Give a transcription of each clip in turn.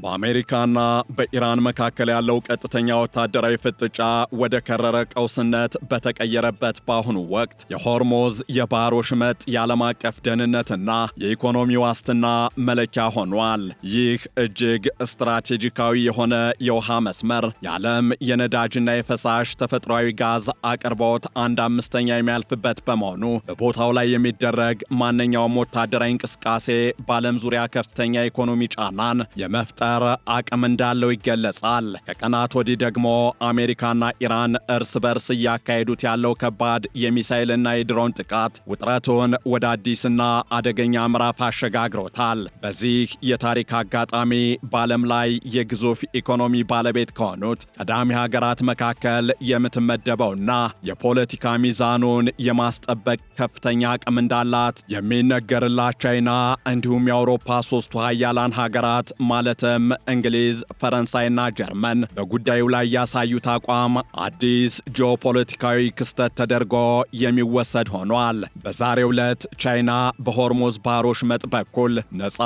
በአሜሪካና በኢራን መካከል ያለው ቀጥተኛ ወታደራዊ ፍጥጫ ወደ ከረረ ቀውስነት በተቀየረበት በአሁኑ ወቅት የሆርሙዝ የባህር ወሽመጥ የዓለም አቀፍ ደህንነትና የኢኮኖሚ ዋስትና መለኪያ ሆኗል። ይህ እጅግ ስትራቴጂካዊ የሆነ የውሃ መስመር የዓለም የነዳጅና የፈሳሽ ተፈጥሯዊ ጋዝ አቅርቦት 1/5 የሚያልፍበት በመሆኑ በቦታው ላይ የሚደረግ ማንኛውም ወታደራዊ እንቅስቃሴ በዓለም ዙሪያ ከፍተኛ ኢኮኖሚ ጫናን የመፍጠር አቅም እንዳለው ይገለጻል። ከቀናት ወዲህ ደግሞ አሜሪካና ኢራን እርስ በርስ እያካሄዱት ያለው ከባድ የሚሳኤልና የድሮን ጥቃት ውጥረቱን ወደ አዲስና አደገኛ ምዕራፍ አሸጋግሮታል። በዚህ የታሪክ አጋጣሚ በዓለም ላይ የግዙፍ ኢኮኖሚ ባለቤት ከሆኑት ቀዳሚ ሀገራት መካከል የምትመደበውና የፖለቲካ ሚዛኑን የማስጠበቅ ከፍተኛ አቅም እንዳላት የሚነገርላት ቻይና እንዲሁም የአውሮፓ ሶስቱ ሀያላን ሀገራት ማለትም እንግሊዝ፣ ፈረንሳይና ጀርመን በጉዳዩ ላይ ያሳዩት አቋም አዲስ ጂኦፖለቲካዊ ክስተት ተደርጎ የሚወሰድ ሆኗል። በዛሬው ዕለት ቻይና በሆርሙዝ ባህር ወሽመጥ በኩል ነፃ፣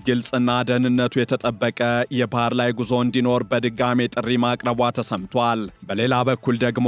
ግልጽና ደህንነቱ የተጠበቀ የባህር ላይ ጉዞ እንዲኖር በድጋሜ ጥሪ ማቅረቧ ተሰምቷል። በሌላ በኩል ደግሞ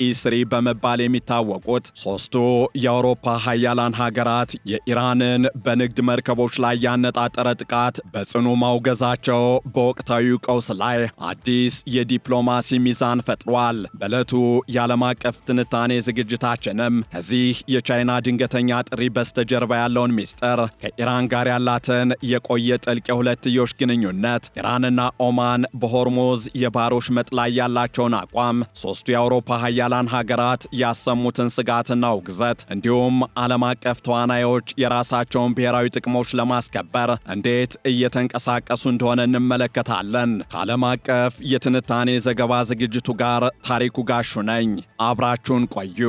ኢስሪ በመባል የሚታወቁት ሶስቱ የአውሮፓ ሀያላን ሀገራት የኢራንን በንግድ መርከቦች ላይ ያነጣጠረ ጥቃት በጽኑ ማውገዛቸው በወቅታዊው ቀውስ ላይ አዲስ የዲፕሎማሲ ሚዛን ፈጥሯል። በዕለቱ የዓለም አቀፍ ትንታኔ ዝግጅታችንም ከዚህ የቻይና ድንገተኛ ጥሪ በስተጀርባ ያለውን ሚስጥር፣ ከኢራን ጋር ያላትን የቆየ ጥልቅ የሁለትዮሽ ግንኙነት፣ ኢራንና ኦማን በሆርሙዝ የባህር ወሽመጥ ላይ ያላቸውን አቋም፣ ሶስቱ የአውሮፓ ሀያላን ሀገራት ያሰሙትን ስጋትና ውግዘት እንዲሁም ዓለም አቀፍ ተዋናዮች የራሳቸውን ብሔራዊ ጥቅሞች ለማስከበር እንዴት እየተንቀሳቀሱ እንደሆነ እንመለከታለን። ከዓለም አቀፍ የትንታኔ ዘገባ ዝግጅቱ ጋር ታሪኩ ጋሹ ነኝ። አብራችሁን ቆዩ።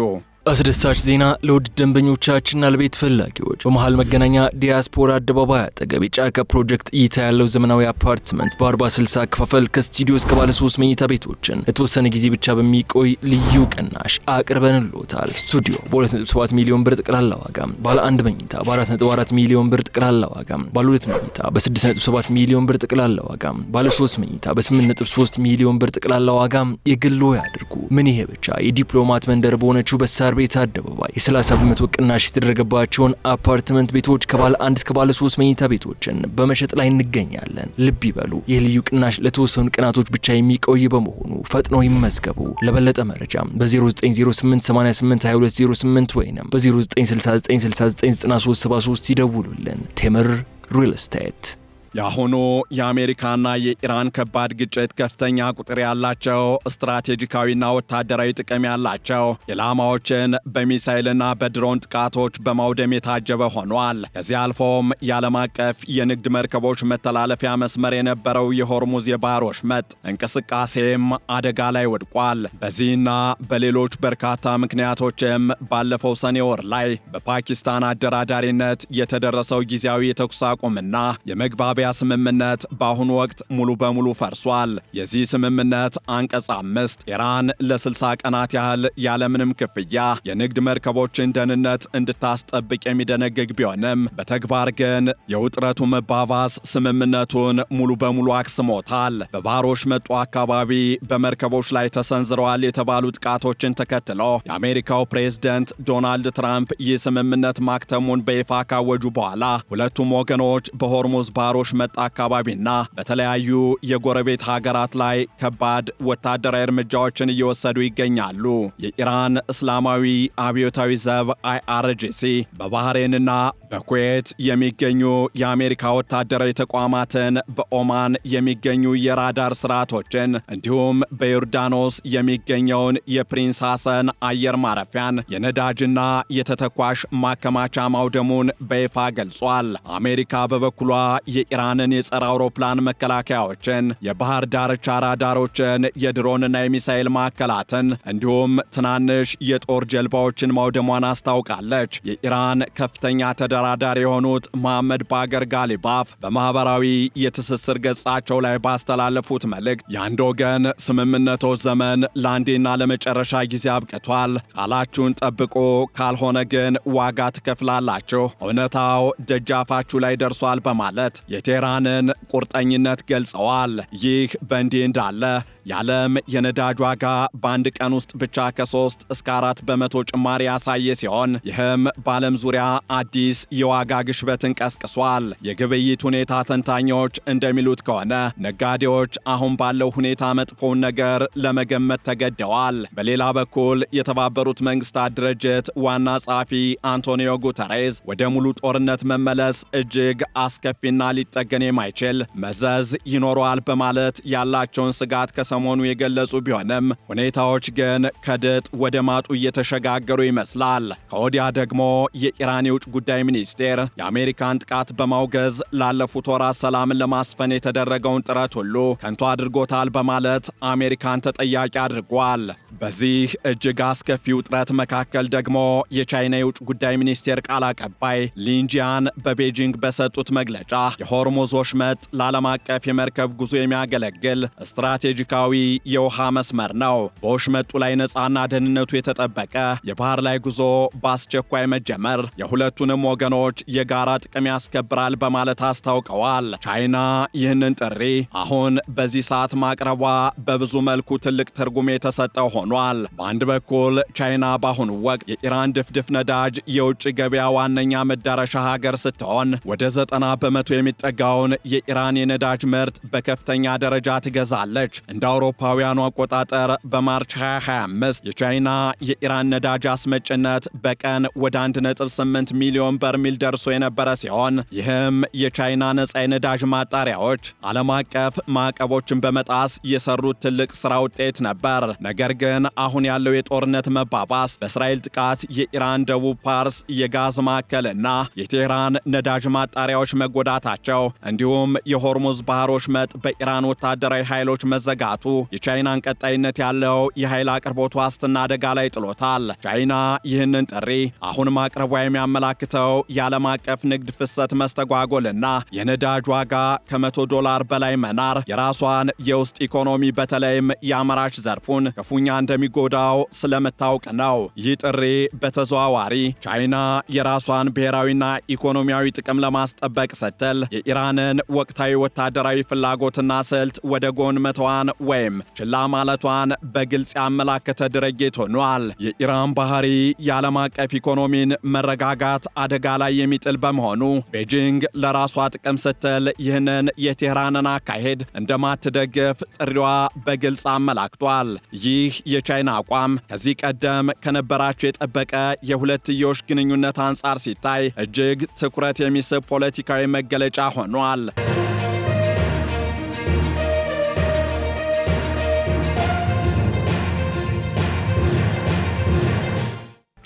አስደሳች ዜና ለውድ ደንበኞቻችንና ለቤት ፈላጊዎች በመሃል መገናኛ ዲያስፖራ አደባባይ አጠገብ የጫካ ፕሮጀክት እይታ ያለው ዘመናዊ አፓርትመንት በ40/60 አከፋፈል ከስቱዲዮ እስከ ባለ 3 መኝታ ቤቶችን ለተወሰነ ጊዜ ብቻ በሚቆይ ልዩ ቅናሽ አቅርበንልዎታል። ስቱዲዮ በ2.7 ሚሊዮን ብር ጠቅላላ ዋጋ፣ ባለ 1 መኝታ በ4.4 ሚሊዮን ብር ጠቅላላ ዋጋ፣ ባለ 2 መኝታ በ6.7 ሚሊዮን ብር ጠቅላላ ዋጋ፣ ባለ 3 መኝታ በ8.3 ሚሊዮን ብር ጠቅላላ ዋጋ የግሎ ያድርጉ። ምን ይሄ ብቻ! የዲፕሎማት መንደር በሆነችው በሳር ቤት አደባባይ የ30% ቅናሽ የተደረገባቸውን አፓርትመንት ቤቶች ከባለ 1 እስከ ባለ 3 መኝታ ቤቶችን በመሸጥ ላይ እንገኛለን። ልብ ይበሉ፣ ይህ ልዩ ቅናሽ ለተወሰኑ ቀናቶች ብቻ የሚቆይ በመሆኑ ፈጥነው ይመዝገቡ። ለበለጠ መረጃ በ0908882208 ወይም በ0969699373 ይደውሉልን። ቴምር ሪል ስቴት። የአሁኑ የአሜሪካና የኢራን ከባድ ግጭት ከፍተኛ ቁጥር ያላቸው ስትራቴጂካዊና ወታደራዊ ጥቅም ያላቸው ኢላማዎችን በሚሳይልና በድሮን ጥቃቶች በማውደም የታጀበ ሆኗል። ከዚህ አልፎም የዓለም አቀፍ የንግድ መርከቦች መተላለፊያ መስመር የነበረው የሆርሙዝ የባህር ወሽመጥ እንቅስቃሴም አደጋ ላይ ወድቋል። በዚህና በሌሎች በርካታ ምክንያቶችም ባለፈው ሰኔ ወር ላይ በፓኪስታን አደራዳሪነት የተደረሰው ጊዜያዊ የተኩስ አቁምና የመግባቢያ ስምምነት በአሁኑ ወቅት ሙሉ በሙሉ ፈርሷል። የዚህ ስምምነት አንቀጽ 5 ኢራን ለ60 ቀናት ያህል ያለምንም ክፍያ የንግድ መርከቦችን ደህንነት እንድታስጠብቅ የሚደነግግ ቢሆንም በተግባር ግን የውጥረቱ መባባስ ስምምነቱን ሙሉ በሙሉ አክስሞታል። በባህር ወሽመጡ አካባቢ በመርከቦች ላይ ተሰንዝረዋል የተባሉ ጥቃቶችን ተከትሎ የአሜሪካው ፕሬዝደንት ዶናልድ ትራምፕ ይህ ስምምነት ማክተሙን በይፋ ካወጁ በኋላ ሁለቱም ወገኖች በሆርሙዝ ባህር ወሽመጥ አካባቢና በተለያዩ የጎረቤት ሀገራት ላይ ከባድ ወታደራዊ እርምጃዎችን እየወሰዱ ይገኛሉ። የኢራን እስላማዊ አብዮታዊ ዘብ IRGC በባህሬንና በኩዌት የሚገኙ የአሜሪካ ወታደራዊ ተቋማትን፣ በኦማን የሚገኙ የራዳር ስርዓቶችን እንዲሁም በዮርዳኖስ የሚገኘውን የፕሪንስ ሐሰን አየር ማረፊያን የነዳጅና የተተኳሽ ማከማቻ ማውደሙን በይፋ ገልጿል። አሜሪካ በበኩሏ የኢራንን የጸረ አውሮፕላን መከላከያዎችን፣ የባህር ዳርቻ ራዳሮችን፣ የድሮንና የሚሳኤል ማዕከላትን እንዲሁም ትናንሽ የጦር ጀልባዎችን ማውደሟን አስታውቃለች። የኢራን ከፍተኛ ተደራዳሪ የሆኑት መሐመድ ባገር ጋሊባፍ በማህበራዊ የትስስር ገጻቸው ላይ ባስተላለፉት መልእክት የአንድ ወገን ስምምነቶች ዘመን ለአንዴና ለመጨረሻ ጊዜ አብቅቷል። ቃላችሁን ጠብቁ፣ ካልሆነ ግን ዋጋ ትከፍላላችሁ። እውነታው ደጃፋችሁ ላይ ደርሷል በማለት የቴህራንን ቁርጠኝነት ገልጸዋል። ይህ በእንዲህ እንዳለ የዓለም የነዳጅ ዋጋ በአንድ ቀን ውስጥ ብቻ ከ3 እስከ 4 በመቶ ጭማሪ ያሳየ ሲሆን ይህም በዓለም ዙሪያ አዲስ የዋጋ ግሽበትን ቀስቅሷል። የግብይት ሁኔታ ተንታኞች እንደሚሉት ከሆነ ነጋዴዎች አሁን ባለው ሁኔታ መጥፎውን ነገር ለመገመት ተገደዋል። በሌላ በኩል የተባበሩት መንግስታት ድርጅት ዋና ጸሐፊ አንቶኒዮ ጉተሬዝ ወደ ሙሉ ጦርነት መመለስ እጅግ አስከፊና ሊጠገን የማይችል መዘዝ ይኖረዋል በማለት ያላቸውን ስጋት ሰሞኑ የገለጹ ቢሆንም ሁኔታዎች ግን ከድጥ ወደ ማጡ እየተሸጋገሩ ይመስላል። ከወዲያ ደግሞ የኢራን የውጭ ጉዳይ ሚኒስቴር የአሜሪካን ጥቃት በማውገዝ ላለፉት ወራት ሰላምን ለማስፈን የተደረገውን ጥረት ሁሉ ከንቱ አድርጎታል በማለት አሜሪካን ተጠያቂ አድርጓል። በዚህ እጅግ አስከፊ ውጥረት መካከል ደግሞ የቻይና የውጭ ጉዳይ ሚኒስቴር ቃል አቀባይ ሊንጂያን በቤጂንግ በሰጡት መግለጫ የሆርሙዝ ወሽመጥ ለዓለም አቀፍ የመርከብ ጉዞ የሚያገለግል ስትራቴጂካ የውሃ መስመር ነው። በወሽመጡ ላይ ነፃና ደህንነቱ የተጠበቀ የባህር ላይ ጉዞ በአስቸኳይ መጀመር የሁለቱንም ወገኖች የጋራ ጥቅም ያስከብራል በማለት አስታውቀዋል። ቻይና ይህንን ጥሪ አሁን በዚህ ሰዓት ማቅረቧ በብዙ መልኩ ትልቅ ትርጉም የተሰጠው ሆኗል። በአንድ በኩል ቻይና በአሁኑ ወቅት የኢራን ድፍድፍ ነዳጅ የውጭ ገበያ ዋነኛ መዳረሻ ሀገር ስትሆን ወደ 90 በመቶ የሚጠጋውን የኢራን የነዳጅ ምርት በከፍተኛ ደረጃ ትገዛለች። እንደ አውሮፓውያኑ አቆጣጠር በማርች 2025 የቻይና የኢራን ነዳጅ አስመጭነት በቀን ወደ 1.8 ሚሊዮን በርሜል ደርሶ የነበረ ሲሆን ይህም የቻይና ነፃ የነዳጅ ማጣሪያዎች ዓለም አቀፍ ማዕቀቦችን በመጣስ የሰሩት ትልቅ ሥራ ውጤት ነበር። ነገር ግን አሁን ያለው የጦርነት መባባስ በእስራኤል ጥቃት የኢራን ደቡብ ፓርስ የጋዝ ማዕከልና የቴህራን ነዳጅ ማጣሪያዎች መጎዳታቸው እንዲሁም የሆርሙዝ ባህር ወሽመጥ በኢራን ወታደራዊ ኃይሎች መዘጋቱ የቻይናን ቀጣይነት ያለው የኃይል አቅርቦት ዋስትና አደጋ ላይ ጥሎታል። ቻይና ይህንን ጥሪ አሁን ማቅረቧ የሚያመላክተው የዓለም አቀፍ ንግድ ፍሰት መስተጓጎልና የነዳጅ ዋጋ $100 በላይ መናር የራሷን የውስጥ ኢኮኖሚ በተለይም የአምራች ዘርፉን ክፉኛ እንደሚጎዳው ስለምታውቅ ነው። ይህ ጥሪ በተዘዋዋሪ ቻይና የራሷን ብሔራዊና ኢኮኖሚያዊ ጥቅም ለማስጠበቅ ስትል የኢራንን ወቅታዊ ወታደራዊ ፍላጎትና ስልት ወደ ጎን መተዋን ወይም ችላ ማለቷን በግልጽ ያመላከተ ድርጊት ሆኗል። የኢራን ባህሪ የዓለም አቀፍ ኢኮኖሚን መረጋጋት አደጋ ላይ የሚጥል በመሆኑ ቤጂንግ ለራሷ ጥቅም ስትል ይህንን የቴህራንን አካሄድ እንደማትደግፍ ጥሪዋ በግልጽ አመላክቷል። ይህ የቻይና አቋም ከዚህ ቀደም ከነበራቸው የጠበቀ የሁለትዮሽ ግንኙነት አንጻር ሲታይ እጅግ ትኩረት የሚስብ ፖለቲካዊ መገለጫ ሆኗል።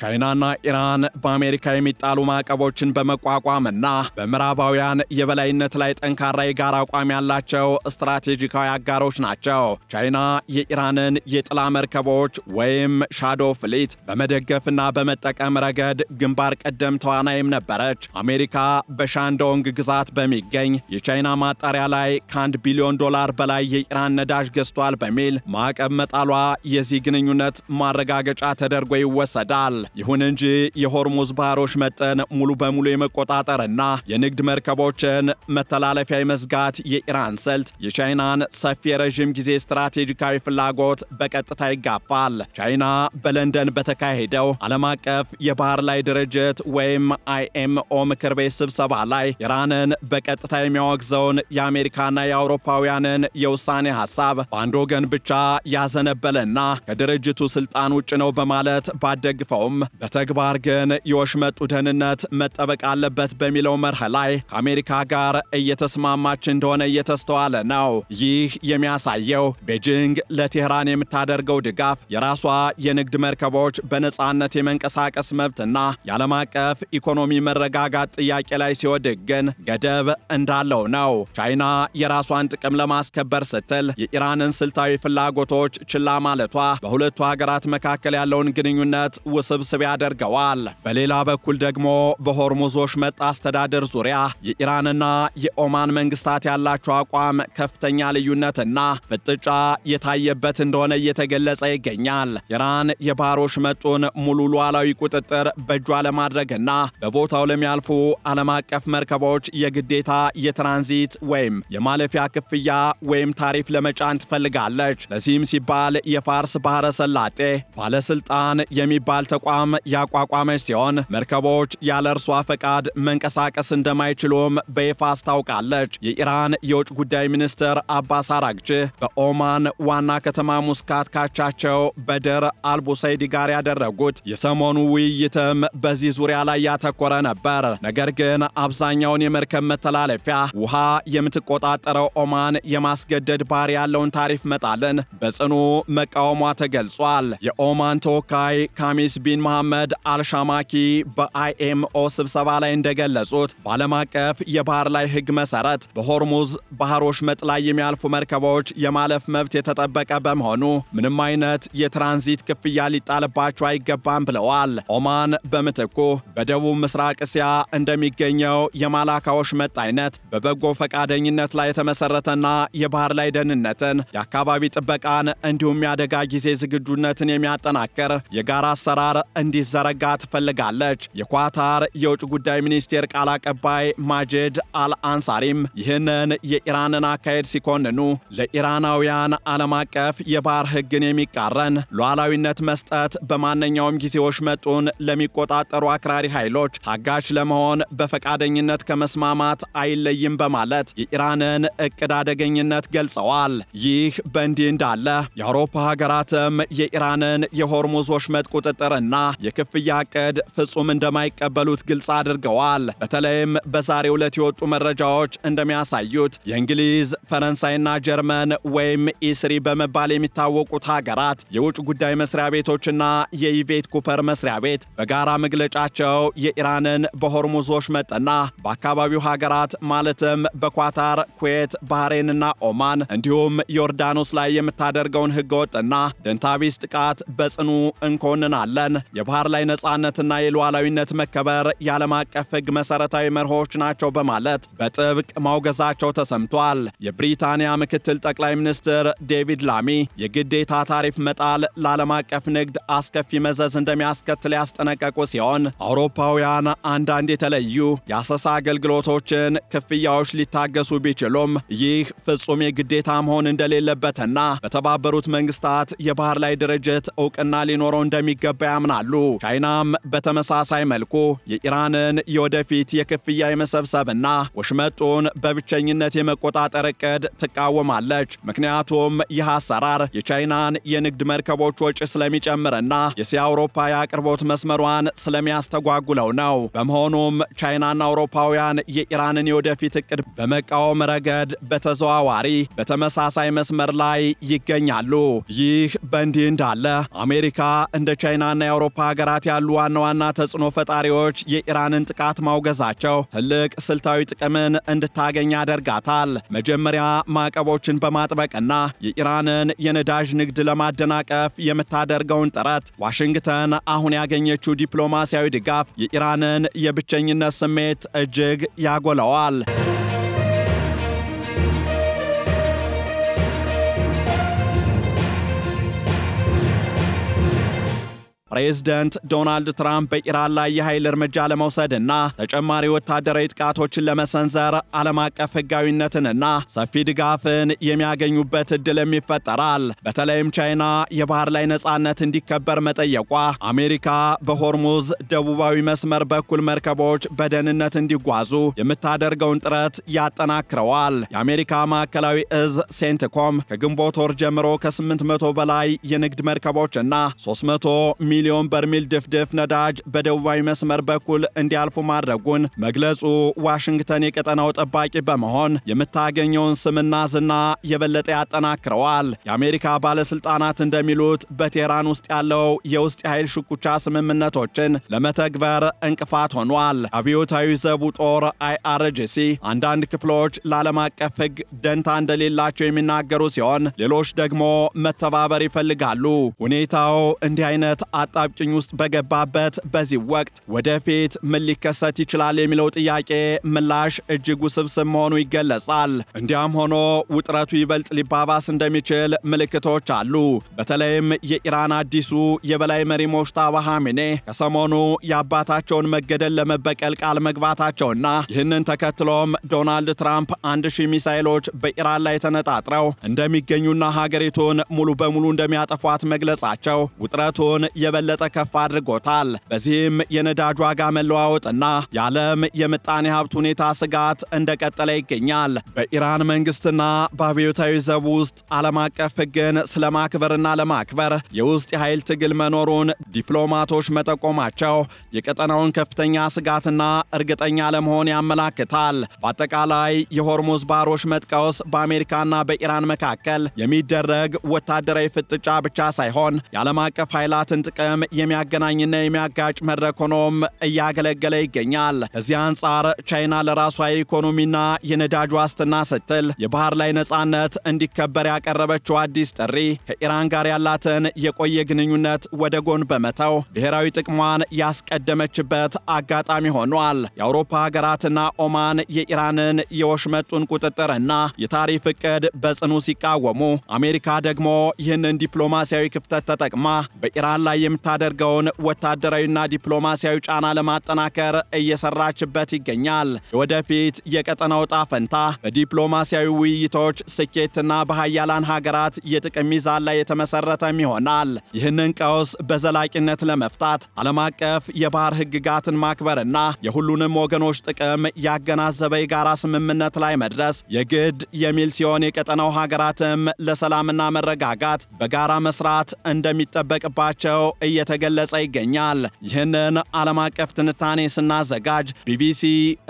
ቻይናና ኢራን በአሜሪካ የሚጣሉ ማዕቀቦችን በመቋቋምና በምዕራባውያን የበላይነት ላይ ጠንካራ የጋራ አቋም ያላቸው ስትራቴጂካዊ አጋሮች ናቸው። ቻይና የኢራንን የጥላ መርከቦች ወይም ሻዶ ፍሊት በመደገፍና በመጠቀም ረገድ ግንባር ቀደም ተዋናይም ነበረች። አሜሪካ በሻንዶንግ ግዛት በሚገኝ የቻይና ማጣሪያ ላይ $1 ቢሊዮን በላይ የኢራን ነዳጅ ገዝቷል በሚል ማዕቀብ መጣሏ የዚህ ግንኙነት ማረጋገጫ ተደርጎ ይወሰዳል። ይሁን እንጂ የሆርሙዝ ባህር ወሽመጥን ሙሉ በሙሉ የመቆጣጠርና የንግድ መርከቦችን መተላለፊያ የመዝጋት የኢራን ስልት የቻይናን ሰፊ የረዥም ጊዜ ስትራቴጂካዊ ፍላጎት በቀጥታ ይጋፋል። ቻይና በለንደን በተካሄደው ዓለም አቀፍ የባህር ላይ ድርጅት ወይም IMO ምክር ቤት ስብሰባ ላይ ኢራንን በቀጥታ የሚያወግዘውን የአሜሪካና የአውሮፓውያንን የውሳኔ ሐሳብ በአንድ ወገን ብቻ ያዘነበለና ከድርጅቱ ስልጣን ውጭ ነው በማለት ባደግፈውም በተግባር ግን የወሽመጡ ደህንነት መጠበቅ አለበት በሚለው መርህ ላይ ከአሜሪካ ጋር እየተስማማች እንደሆነ እየተስተዋለ ነው። ይህ የሚያሳየው ቤጂንግ ለቴህራን የምታደርገው ድጋፍ የራሷ የንግድ መርከቦች በነጻነት የመንቀሳቀስ መብትና የዓለም አቀፍ ኢኮኖሚ መረጋጋት ጥያቄ ላይ ሲወድቅ ግን ገደብ እንዳለው ነው። ቻይና የራሷን ጥቅም ለማስከበር ስትል የኢራንን ስልታዊ ፍላጎቶች ችላ ማለቷ በሁለቱ ሀገራት መካከል ያለውን ግንኙነት ውስብስብ ውስብስብ ያደርገዋል። በሌላ በኩል ደግሞ በሆርሙዝ ወሽመጥ አስተዳደር ዙሪያ የኢራንና የኦማን መንግስታት ያላቸው አቋም ከፍተኛ ልዩነትና ፍጥጫ የታየበት እንደሆነ እየተገለጸ ይገኛል። ኢራን የባህር ወሽመጡን ሙሉ ሉዓላዊ ቁጥጥር በእጇ ለማድረግና በቦታው ለሚያልፉ ዓለም አቀፍ መርከቦች የግዴታ የትራንዚት ወይም የማለፊያ ክፍያ ወይም ታሪፍ ለመጫን ትፈልጋለች። ለዚህም ሲባል የፋርስ ባህረ ሰላጤ ባለስልጣን የሚባል ተቋም ያቋቋመች ሲሆን መርከቦች ያለ እርሷ ፈቃድ መንቀሳቀስ እንደማይችሉም በይፋ አስታውቃለች። የኢራን የውጭ ጉዳይ ሚኒስትር አባስ አራግቺ በኦማን ዋና ከተማ ሙስካት ካቻቸው በድር አልቡሰይዲ ጋር ያደረጉት የሰሞኑ ውይይትም በዚህ ዙሪያ ላይ ያተኮረ ነበር። ነገር ግን አብዛኛውን የመርከብ መተላለፊያ ውሃ የምትቆጣጠረው ኦማን የማስገደድ ባህሪ ያለውን ታሪፍ መጣልን በጽኑ መቃወሟ ተገልጿል። የኦማን ተወካይ ካሚስ ቢን መሐመድ አልሻማኪ በአይኤምኦ ስብሰባ ላይ እንደገለጹት በዓለም አቀፍ የባህር ላይ ሕግ መሰረት በሆርሙዝ ባህር ወሽመጥ ላይ የሚያልፉ መርከቦች የማለፍ መብት የተጠበቀ በመሆኑ ምንም አይነት የትራንዚት ክፍያ ሊጣልባቸው አይገባም ብለዋል። ኦማን በምትኩ በደቡብ ምስራቅ እስያ እንደሚገኘው የማላካ ወሽመጥ አይነት በበጎ ፈቃደኝነት ላይ የተመሰረተና የባህር ላይ ደህንነትን፣ የአካባቢ ጥበቃን እንዲሁም የአደጋ ጊዜ ዝግጁነትን የሚያጠናክር የጋራ አሰራር እንዲዘረጋ ትፈልጋለች። የኳታር የውጭ ጉዳይ ሚኒስቴር ቃል አቀባይ ማጅድ አልአንሳሪም ይህንን የኢራንን አካሄድ ሲኮንኑ ለኢራናውያን ዓለም አቀፍ የባህር ሕግን የሚቃረን ሉዓላዊነት መስጠት በማንኛውም ጊዜ ወሽመጡን ለሚቆጣጠሩ አክራሪ ኃይሎች ታጋች ለመሆን በፈቃደኝነት ከመስማማት አይለይም በማለት የኢራንን እቅድ አደገኝነት ገልጸዋል። ይህ በእንዲህ እንዳለ የአውሮፓ ሀገራትም የኢራንን የሆርሙዝ ወሽመጥ ቁጥጥርና የክፍያ እቅድ ፍጹም እንደማይቀበሉት ግልጽ አድርገዋል። በተለይም በዛሬው ዕለት የወጡ መረጃዎች እንደሚያሳዩት የእንግሊዝ፣ ፈረንሳይና ጀርመን ወይም ኢስሪ በመባል የሚታወቁት ሀገራት የውጭ ጉዳይ መስሪያ ቤቶችና የኢቬት ኩፐር መስሪያ ቤት በጋራ መግለጫቸው የኢራንን በሆርሙዝ ወሽመጥና በአካባቢው ሀገራት ማለትም በኳታር፣ ኩዌት፣ ባህሬንና ኦማን እንዲሁም ዮርዳኖስ ላይ የምታደርገውን ህገወጥና ደንታቢስ ጥቃት በጽኑ እንኮንናለን። የባህር ላይ ነጻነትና የሉዓላዊነት መከበር የዓለም አቀፍ ሕግ መሠረታዊ መርሆች ናቸው በማለት በጥብቅ ማውገዛቸው ተሰምቷል። የብሪታንያ ምክትል ጠቅላይ ሚኒስትር ዴቪድ ላሚ የግዴታ ታሪፍ መጣል ለዓለም አቀፍ ንግድ አስከፊ መዘዝ እንደሚያስከትል ያስጠነቀቁ ሲሆን አውሮፓውያን አንዳንድ የተለዩ የአሰሳ አገልግሎቶችን ክፍያዎች ሊታገሱ ቢችሉም ይህ ፍጹም የግዴታ መሆን እንደሌለበትና በተባበሩት መንግስታት የባህር ላይ ድርጅት ዕውቅና ሊኖረው እንደሚገባ ያምናሉ። ቻይናም በተመሳሳይ መልኩ የኢራንን የወደፊት የክፍያ የመሰብሰብና ወሽመጡን በብቸኝነት የመቆጣጠር ዕቅድ ትቃወማለች። ምክንያቱም ይህ አሰራር የቻይናን የንግድ መርከቦች ወጪ ስለሚጨምርና የእስያ አውሮፓ የአቅርቦት መስመሯን ስለሚያስተጓጉለው ነው። በመሆኑም ቻይናና አውሮፓውያን የኢራንን የወደፊት ዕቅድ በመቃወም ረገድ በተዘዋዋሪ በተመሳሳይ መስመር ላይ ይገኛሉ። ይህ በእንዲህ እንዳለ አሜሪካ እንደ ቻይናና የአውሮፓ ሀገራት ያሉ ዋና ዋና ተጽዕኖ ፈጣሪዎች የኢራንን ጥቃት ማውገዛቸው ትልቅ ስልታዊ ጥቅምን እንድታገኝ ያደርጋታል። መጀመሪያ ማዕቀቦችን በማጥበቅና የኢራንን የነዳጅ ንግድ ለማደናቀፍ የምታደርገውን ጥረት ዋሽንግተን አሁን ያገኘችው ዲፕሎማሲያዊ ድጋፍ የኢራንን የብቸኝነት ስሜት እጅግ ያጎለዋል። ፕሬዝደንት ዶናልድ ትራምፕ በኢራን ላይ የኃይል እርምጃ ለመውሰድና ተጨማሪ ወታደራዊ ጥቃቶችን ለመሰንዘር ዓለም አቀፍ ሕጋዊነትንና ሰፊ ድጋፍን የሚያገኙበት ዕድልም ይፈጠራል። በተለይም ቻይና የባህር ላይ ነጻነት እንዲከበር መጠየቋ አሜሪካ በሆርሙዝ ደቡባዊ መስመር በኩል መርከቦች በደህንነት እንዲጓዙ የምታደርገውን ጥረት ያጠናክረዋል። የአሜሪካ ማዕከላዊ እዝ ሴንትኮም ከግንቦት ወር ጀምሮ ከ800 በላይ የንግድ መርከቦችና 300 ሚሊዮን በርሜል ድፍድፍ ነዳጅ በደቡባዊ መስመር በኩል እንዲያልፉ ማድረጉን መግለጹ ዋሽንግተን የቀጠናው ጠባቂ በመሆን የምታገኘውን ስምና ዝና የበለጠ ያጠናክረዋል። የአሜሪካ ባለስልጣናት እንደሚሉት በቴህራን ውስጥ ያለው የውስጥ የኃይል ሽኩቻ ስምምነቶችን ለመተግበር እንቅፋት ሆኗል። አብዮታዊ ዘቡ ጦር IRGC አንዳንድ ክፍሎች ለዓለም አቀፍ ሕግ ደንታ እንደሌላቸው የሚናገሩ ሲሆን ሌሎች ደግሞ መተባበር ይፈልጋሉ። ሁኔታው እንዲህ አይነት አጣብቂኝ ውስጥ በገባበት በዚህ ወቅት ወደፊት ምን ሊከሰት ይችላል የሚለው ጥያቄ ምላሽ እጅግ ውስብስብ መሆኑ ይገለጻል። እንዲያም ሆኖ ውጥረቱ ይበልጥ ሊባባስ እንደሚችል ምልክቶች አሉ። በተለይም የኢራን አዲሱ የበላይ መሪ ሙጅተባ ኻሜኔ ከሰሞኑ የአባታቸውን መገደል ለመበቀል ቃል መግባታቸውና ይህንን ተከትሎም ዶናልድ ትራምፕ 1000 ሚሳኤሎች በኢራን ላይ ተነጣጥረው እንደሚገኙና ሀገሪቱን ሙሉ በሙሉ እንደሚያጠፏት መግለጻቸው ውጥረቱን የበለጠ ከፍ አድርጎታል። በዚህም የነዳጅ ዋጋ መለዋወጥና የዓለም የምጣኔ ሀብት ሁኔታ ስጋት እንደቀጠለ ይገኛል። በኢራን መንግስትና በአብዮታዊ ዘብ ውስጥ ዓለም አቀፍ ሕግን ስለማክበርና ለማክበር የውስጥ የኃይል ትግል መኖሩን ዲፕሎማቶች መጠቆማቸው የቀጠናውን ከፍተኛ ስጋትና እርግጠኛ ለመሆን ያመላክታል። በአጠቃላይ የሆርሙዝ ባህር ወሽመጥ ቀውስ በአሜሪካና በኢራን መካከል የሚደረግ ወታደራዊ ፍጥጫ ብቻ ሳይሆን የዓለም አቀፍ ኃይላትን ጥቅም የሚያገናኝና የሚያጋጭ መድረክ ሆኖም እያገለገለ ይገኛል። ከዚህ አንጻር ቻይና ለራሷ የኢኮኖሚና የነዳጅ ዋስትና ስትል የባህር ላይ ነጻነት እንዲከበር ያቀረበችው አዲስ ጥሪ ከኢራን ጋር ያላትን የቆየ ግንኙነት ወደ ጎን በመተው ብሔራዊ ጥቅሟን ያስቀደመችበት አጋጣሚ ሆኗል። የአውሮፓ ሀገራትና ኦማን የኢራንን የወሽመጡን ቁጥጥርና የታሪፍ ዕቅድ በጽኑ ሲቃወሙ፣ አሜሪካ ደግሞ ይህንን ዲፕሎማሲያዊ ክፍተት ተጠቅማ በኢራን ላይ የምታደርገውን ወታደራዊና ዲፕሎማሲያዊ ጫና ለማጠናከር እየሰራችበት ይገኛል። የወደፊት የቀጠናው ዕጣ ፈንታ በዲፕሎማሲያዊ ውይይቶች ስኬትና በሃያላን ሀገራት የጥቅም ሚዛን ላይ የተመሰረተም ይሆናል። ይህንን ቀውስ በዘላቂነት ለመፍታት ዓለም አቀፍ የባህር ሕግጋትን ማክበርና የሁሉንም ወገኖች ጥቅም ያገናዘበ የጋራ ስምምነት ላይ መድረስ የግድ የሚል ሲሆን የቀጠናው ሀገራትም ለሰላምና መረጋጋት በጋራ መስራት እንደሚጠበቅባቸው እየተገለጸ ይገኛል። ይህንን ዓለም አቀፍ ትንታኔ ስናዘጋጅ ቢቢሲ፣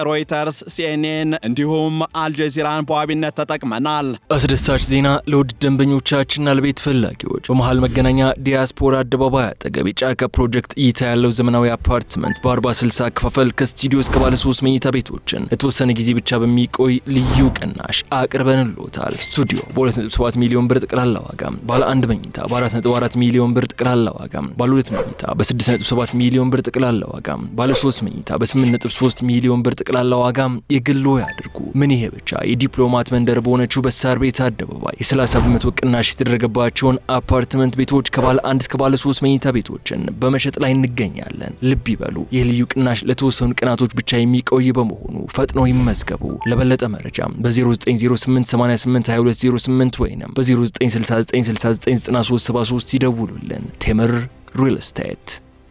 ሮይተርስ፣ ሲኤንኤን እንዲሁም አልጀዚራን በዋቢነት ተጠቅመናል። አስደሳች ዜና ለውድ ደንበኞቻችንና ለቤት ፈላጊዎች በመሃል መገናኛ ዲያስፖራ አደባባይ አጠገብ የጫካ ፕሮጀክት እይታ ያለው ዘመናዊ አፓርትመንት በ40/60 አከፋፈል ከስቱዲዮ እስከ ባለ 3 መኝታ ቤቶችን ለተወሰነ ጊዜ ብቻ በሚቆይ ልዩ ቅናሽ አቅርበንልዎታል። ስቱዲዮ በ2.7 ሚሊዮን ብር ጠቅላላ ዋጋ፣ ባለ 1 መኝታ በ4.4 ሚሊዮን ብር ጠቅላላ ዋጋ፣ ባለ 2 መኝታ በ6.7 ሚሊዮን ብር ጠቅላላ ዋጋ፣ ባለ 3 መኝታ በ8.3 ሚሊዮን ብር ጠቅላላ ዋጋ የግሎ ያድርጉ። ምን ይሄ ብቻ! የዲፕሎማት መንደር በሆነችው በሳር ቤት አደባባይ የ30 በመቶ ቅናሽ የተደረገባቸውን አፓርትመንት ቤቶች ከባለ 1 እስከ ባለ 3 መኝታ ቤቶችን በመሸጥ ላይ እንገኛለን። ልብ ይበሉ፣ ይህ ልዩ ቅናሽ ለተወሰኑ ቀናቶች ብቻ የሚቆይ በመሆኑ ፈጥነው ይመዝገቡ። ለበለጠ መረጃ በ0908882208 ወይም በ0969699373 ይደውሉልን። ቴምር ሪል ስቴት